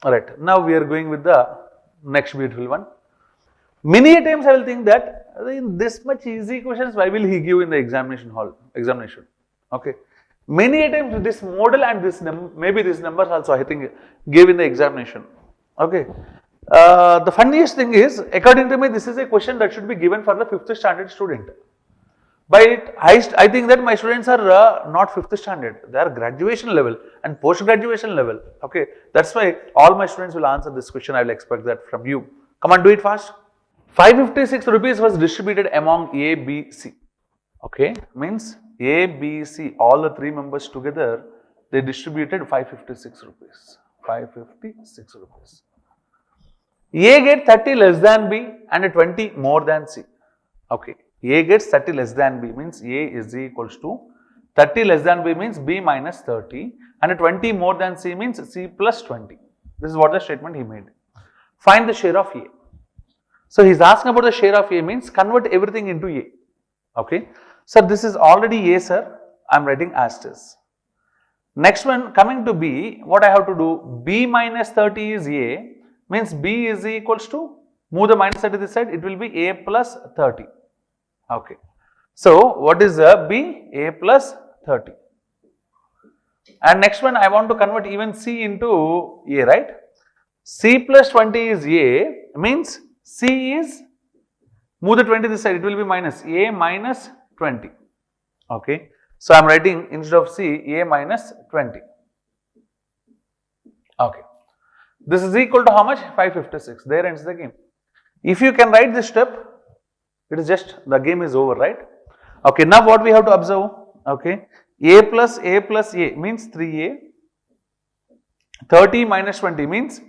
Alright, now we are going with the next beautiful one. Many times I will think that in this much easy questions, why will he give in the examination hall, okay. Many times this model and this maybe this numbers also I think gave in the examination, okay. The funniest thing is, according to me, this is a question that should be given for the 5th standard student. But I think that my students are not 5th standard, they are graduation level and post-graduation level, okay. That's why all my students will answer this question, I will expect that from you. Come on, do it fast. 556 rupees was distributed among A, B, C, okay. Means A, B, C, all the 3 members together, they distributed 556 rupees, 556 rupees. A gets 30 less than B and 20 more than C, okay. A gets 30 less than B means A is equals to 30 less than B means B minus 30 and 20 more than C means C plus 20. This is what the statement he made. Find the share of A. So he is asking about the share of A means convert everything into A, okay. So this is already A, sir, I am writing as this. Next one, coming to B, what I have to do? B minus 30 is A means B is equals to, move the minus 30 this side, it will be A plus 30. Okay. So, what is B? A plus 30. And next one, I want to convert even C into A, right? C plus 20 is A, means C is, move the 20 this side, it will be minus A minus 20. Okay. So, I am writing instead of C, A minus 20. Okay. This is equal to how much? 556. There ends the game. If you can write this step, it is just the game is over, right? Okay, now what we have to observe? Okay, A plus A means 3A. 30 minus 20 means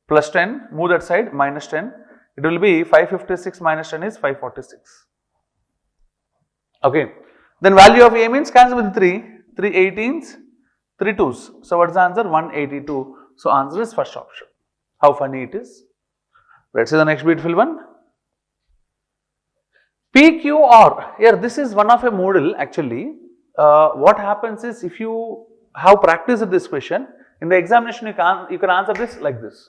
plus 10, move that side, minus 10. It will be 556 minus 10 is 546. Okay, then value of A means cancel with 3, 3 18s, 3 2s. So, what is the answer? 182. So, answer is first option. How funny it is. Let's see the next beautiful one. PQR, here this is one of a model actually. What happens is, if you have practiced this question, in the examination you can answer this like this,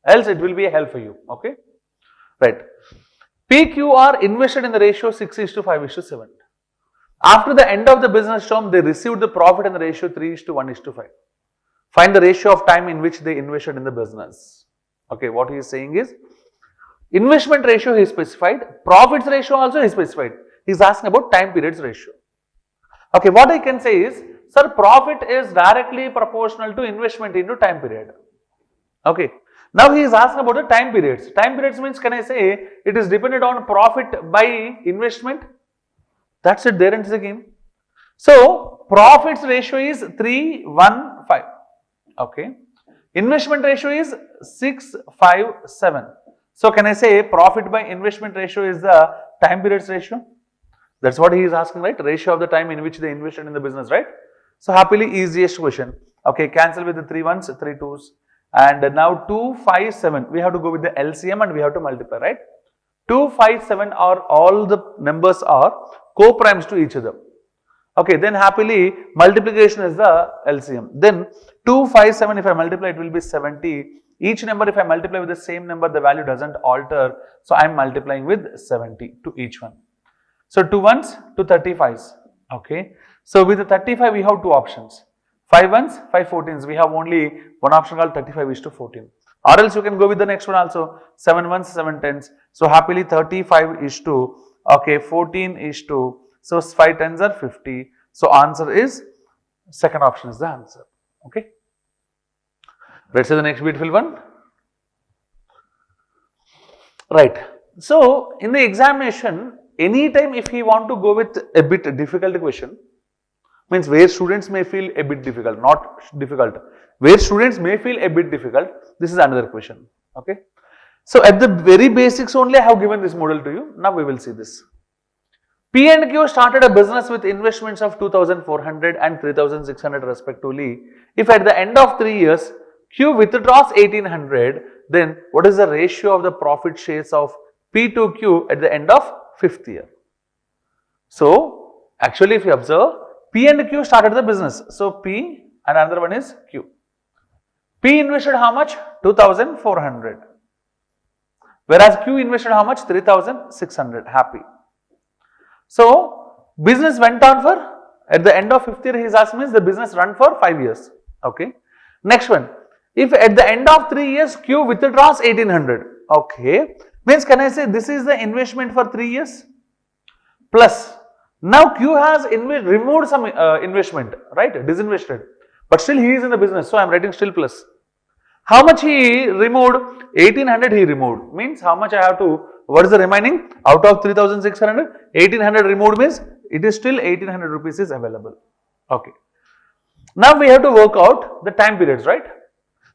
else it will be a help for you, okay. Right. PQR invested in the ratio 6:5:7. After the end of the business term, they received the profit in the ratio 3:1:5. Find the ratio of time in which they invested in the business. Okay, what he is saying is, investment ratio he specified, profits ratio also he specified. He is asking about time periods ratio. Okay, what I can say is, sir, profit is directly proportional to investment into time period. Okay, now he is asking about the time periods. Time periods means, can I say it is dependent on profit by investment? That's it, there ends the game. So, profits ratio is 3:1:5. Okay, investment ratio is 6:5:7. So, can I say profit by investment ratio is the time periods ratio? That's what he is asking, right? Ratio of the time in which they invested in the business, right? So, happily easiest question. Okay, cancel with the 3 1s, 3 2s. And now 2, 5, 7. We have to go with the LCM and we have to multiply, right? 2, 5, 7 are all the numbers are co-primes to each other. Okay, then happily multiplication is the LCM. Then 2, 5, 7 if I multiply, it will be 70. Each number if I multiply with the same number, the value doesn't alter. So, I am multiplying with 70 to each one. So, 2 1s to 35s. Okay. So, with the 35 we have two options. 5 1s, 5 14s. We have only one option called 35:14. Or else you can go with the next one also. 7 1s, 7 10s. So, happily 35 is to, okay, 14 is to, so 5 10s are 50. So, answer is, second option is the answer. Okay. Let's see the next beautiful one. Right. So, in the examination, anytime if he want to go with a bit difficult question, means where students may feel a bit difficult, not difficult, where students may feel a bit difficult, this is another question. Okay. So, at the very basics only I have given this model to you. Now, we will see this. P and Q started a business with investments of 2,400 and 3,600 respectively. If at the end of 3 years, Q withdraws 1,800, then what is the ratio of the profit shares of P to Q at the end of 5th year? So, actually if you observe, P and Q started the business. So, P and another one is Q. P invested how much? 2400. Whereas Q invested how much? 3600. Happy. So, business went on for, at the end of 5th year, he is asking means the business run for 5 years. Okay. Next one. If at the end of 3 years, Q withdraws 1800. Okay. Means can I say this is the investment for 3 years? Plus. Now Q has removed some investment, right? Disinvested. But still he is in the business. So I am writing still plus. How much he removed? 1800 he removed. Means how much I have to, what is the remaining? Out of 3600, 1800 removed means it is still 1800 rupees is available. Okay. Now we have to work out the time periods, right?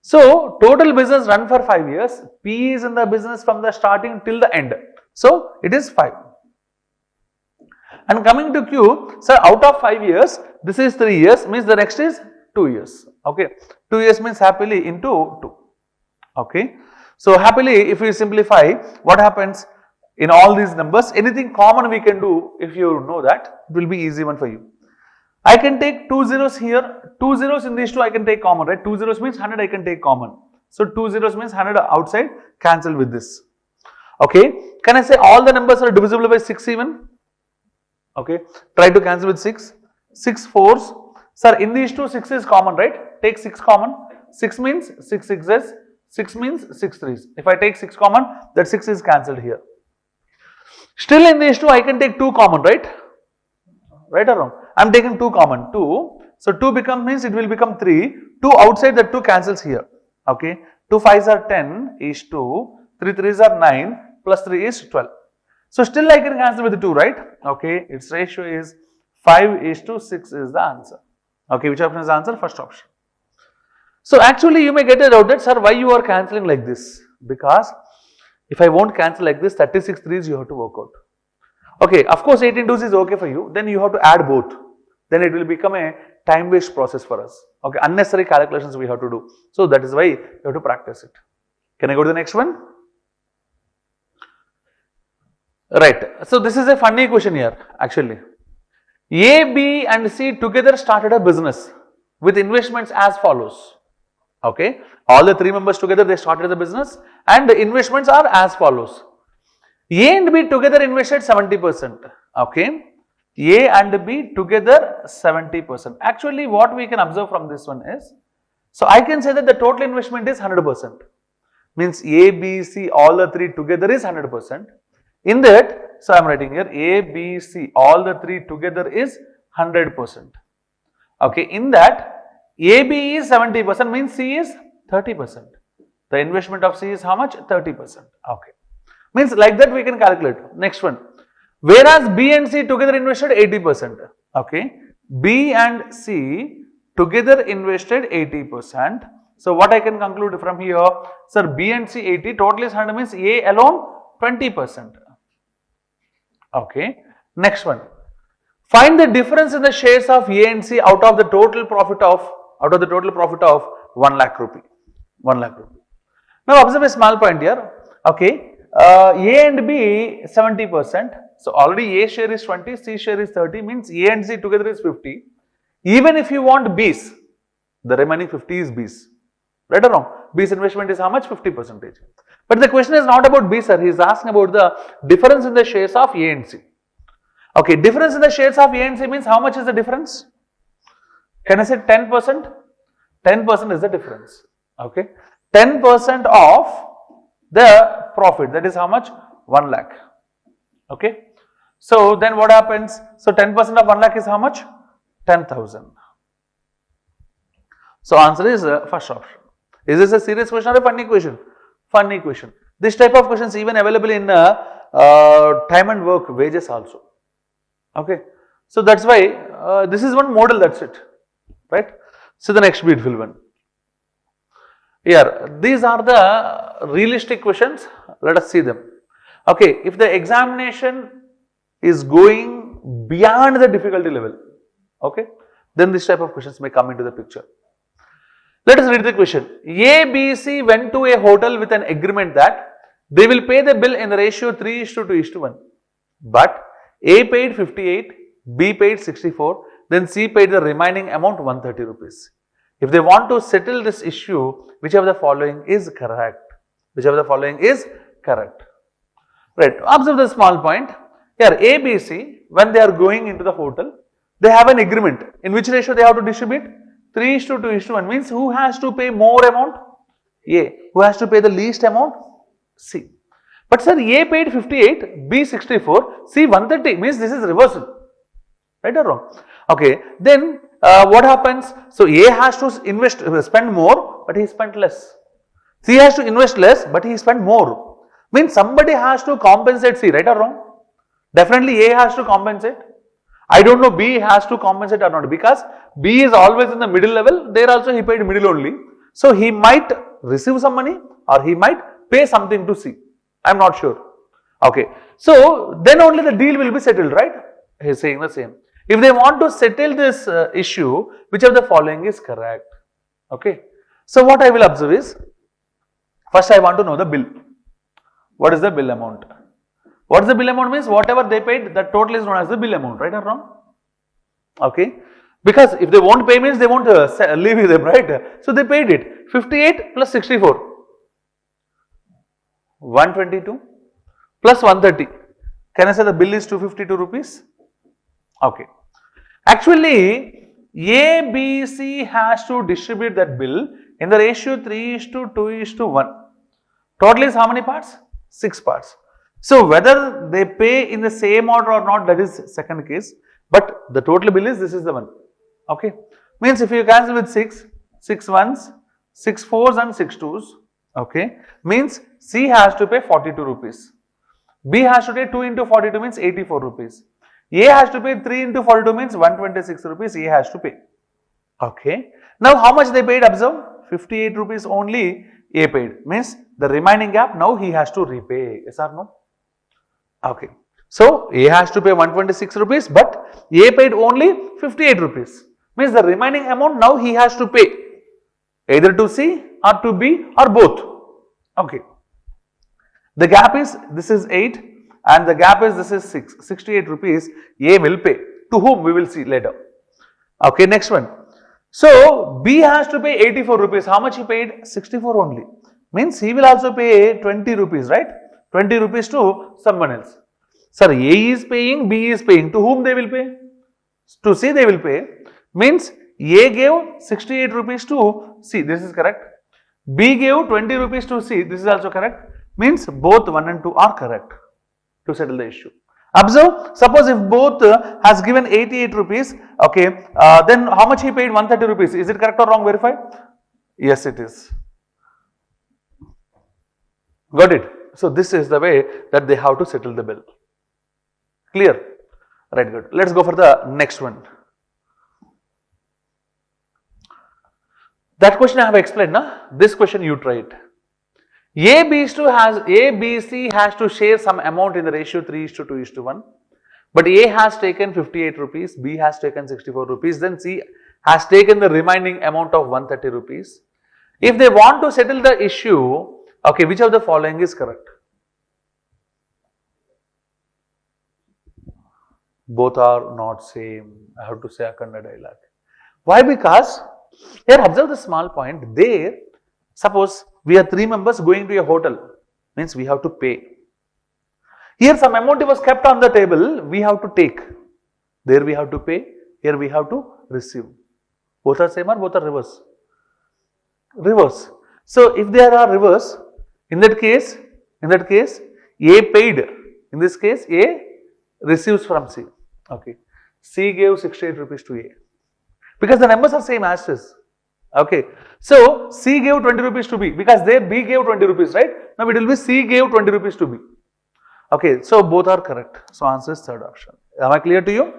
So total business run for 5 years. P is in the business from the starting till the end. So it is 5. And coming to Q, sir, out of 5 years, this is 3 years, means the next is 2 years. Okay. 2 years means happily into 2. Okay. So happily, if we simplify, what happens in all these numbers, anything common we can do, if you know that, it will be easy one for you. I can take 2 zeros here, 2 zeros in these two I can take common, right? 2 zeros means 100 I can take common. So 2 zeros means 100 outside, cancel with this. Okay. Can I say all the numbers are divisible by 6 even? Okay. Try to cancel with 6. 6 fours. Sir, in these two 6 is common, right? Take 6 common. 6 means 6 sixes. 6 means 6 threes. If I take 6 common, that 6 is cancelled here. Still in these two I can take 2 common, right? Right or wrong? I am taking 2 common. 2. So 2 becomes means it will become 3. 2 outside, that 2 cancels here. Okay. 2 5s are 10 is 2. 3 3s are 9 plus 3 is 12. So still I can cancel with the 2, right? Okay. Its ratio is 5:6 is the answer. Okay. Which option is the answer? First option. So actually you may get a doubt that, sir, why you are cancelling like this? Because if I won't cancel like this, 36 threes you have to work out. Okay, of course 18 twos is okay for you, then you have to add both. Then it will become a time waste process for us. Okay, unnecessary calculations we have to do. So that is why you have to practice it. Can I go to the next one? Right, so this is a funny question here actually. A, B and C together started a business with investments as follows. Okay, all the 3 members together they started the business and the investments are as follows. A and B together invested 70%. Okay, A and B together 70%. Actually, what we can observe from this one is, so I can say that the total investment is 100%. Means A, B, C, all the 3 together is 100%. In that, so I am writing here A, B, C, all the 3 together is 100%. Okay, in that AB is 70%, means C is 30%. The investment of C is how much? 30%. Okay. Means like that we can calculate. Next one. Whereas B and C together invested 80%. Okay. B and C together invested 80%. So what I can conclude from here? Sir, B and C 80, total is 100 means A alone 20%. Okay. Next one. Find the difference in the shares of A and C out of the total profit of 1 lakh rupee. 1 lakh rupee. Now observe a small point here. Okay. A and B 70%. So already A share is 20, C share is 30, means A and C together is 50. Even if you want B's, the remaining 50 is B's. Right or wrong? B's investment is how much? 50%. But the question is not about B, sir. He is asking about the difference in the shares of A and C. Okay, difference in the shares of A and C means how much is the difference? Can I say 10%? 10% is the difference. Okay, 10% of the profit, that is how much? 1 lakh. Okay, so then what happens? So 10% of 1 lakh is how much? 10,000. So answer is first option. Is this a serious question or a funny question? Funny question. This type of questions even available in time and work wages also. Okay, so that's why this is one model, that's it, right? So the next beautiful one. Here, these are the realistic questions. Let us see them. Okay, if the examination is going beyond the difficulty level, okay, then this type of questions may come into the picture. Let us read the question. A, B, C went to a hotel with an agreement that they will pay the bill in the ratio 3:2:1. But A paid 58, B paid 64, then C paid the remaining amount 130 rupees. If they want to settle this issue, which of the following is correct? Which of the following is correct? Right. Observe the small point. Here A, B, C, when they are going into the hotel, they have an agreement. In which ratio they have to distribute? 3:2:1 means who has to pay more amount? A. Who has to pay the least amount? C. But sir, A paid 58, B 64, C 130 means this is reversal. Right or wrong? Okay. Then what happens? So A has to spend more, but he spent less. C has to invest less, but he spent more. Means somebody has to compensate C, right or wrong? Definitely A has to compensate. I don't know B has to compensate or not, because B is always in the middle level. There also he paid middle only. So he might receive some money or he might pay something to C. I am not sure. Okay. So then only the deal will be settled, right? He is saying the same. If they want to settle this issue, which of the following is correct? Okay. So what I will observe is, first I want to know the bill. What is the bill amount? What is the bill amount means? Whatever they paid, that total is known as the bill amount, right or wrong? Okay. Because if they won't pay means they won't leave with them, right? So they paid it. 58 plus 64. 122 plus 130. Can I say the bill is 252 rupees? Okay. Actually, A, B, C has to distribute that bill in the ratio 3:2:1. Total is how many parts? 6 parts. So whether they pay in the same order or not, that is second case. But the total bill is, this is the one. Okay. Means if you cancel with 6, 6 ones, 6 fours and 6 twos. Okay. Means C has to pay 42 rupees. B has to pay 2 into 42 means 84 rupees. A has to pay 3 into 42 means 126 rupees A has to pay. Okay. Now how much they paid? Observe, 58 rupees only A paid. Means the remaining gap now he has to repay. Yes or no? Okay. So A has to pay 126 rupees, but A paid only 58 rupees. Means the remaining amount now he has to pay either to C or to B or both. Okay. The gap is, this is 8 and the gap is, this is 6, 68 rupees A will pay. To whom we will see later. Okay, next one. So B has to pay 84 rupees. How much he paid? 64 only. Means he will also pay 20 rupees, right? 20 rupees to someone else. Sir, A is paying, B is paying. To whom they will pay? To C they will pay. Means A gave 68 rupees to C. This is correct. B gave 20 rupees to C. This is also correct. Means both 1 and 2 are correct to settle the issue. Observe, suppose if both has given 88 rupees, okay, then how much he paid? 130 rupees. Is it correct or wrong? Verify. Yes, it is. Got it? So this is the way that they have to settle the bill. Clear? Right, good. Let's go for the next one. That question I have explained, na? This question you try it. A, B, C has to share some amount in the ratio 3:2:1. But A has taken 58 rupees, B has taken 64 rupees, then C has taken the remaining amount of 130 rupees. If they want to settle the issue, okay, which of the following is correct? Both are not same. I have to say a Kannada dialogue. Why? Because here observe the small point. There, suppose we are 3 members going to a hotel, means we have to pay. Here some amount was kept on the table, we have to take. There we have to pay, here we have to receive. Both are same or both are reverse? Reverse. So if they are reverse, in that case, A paid. In this case, A receives from C. Okay. C gave 68 rupees to A. Because the numbers are same as this. Okay. So C gave 20 rupees to B, because there B gave 20 rupees, right? Now it will be C gave 20 rupees to B. Okay. So both are correct. So answer is third option. Am I clear to you?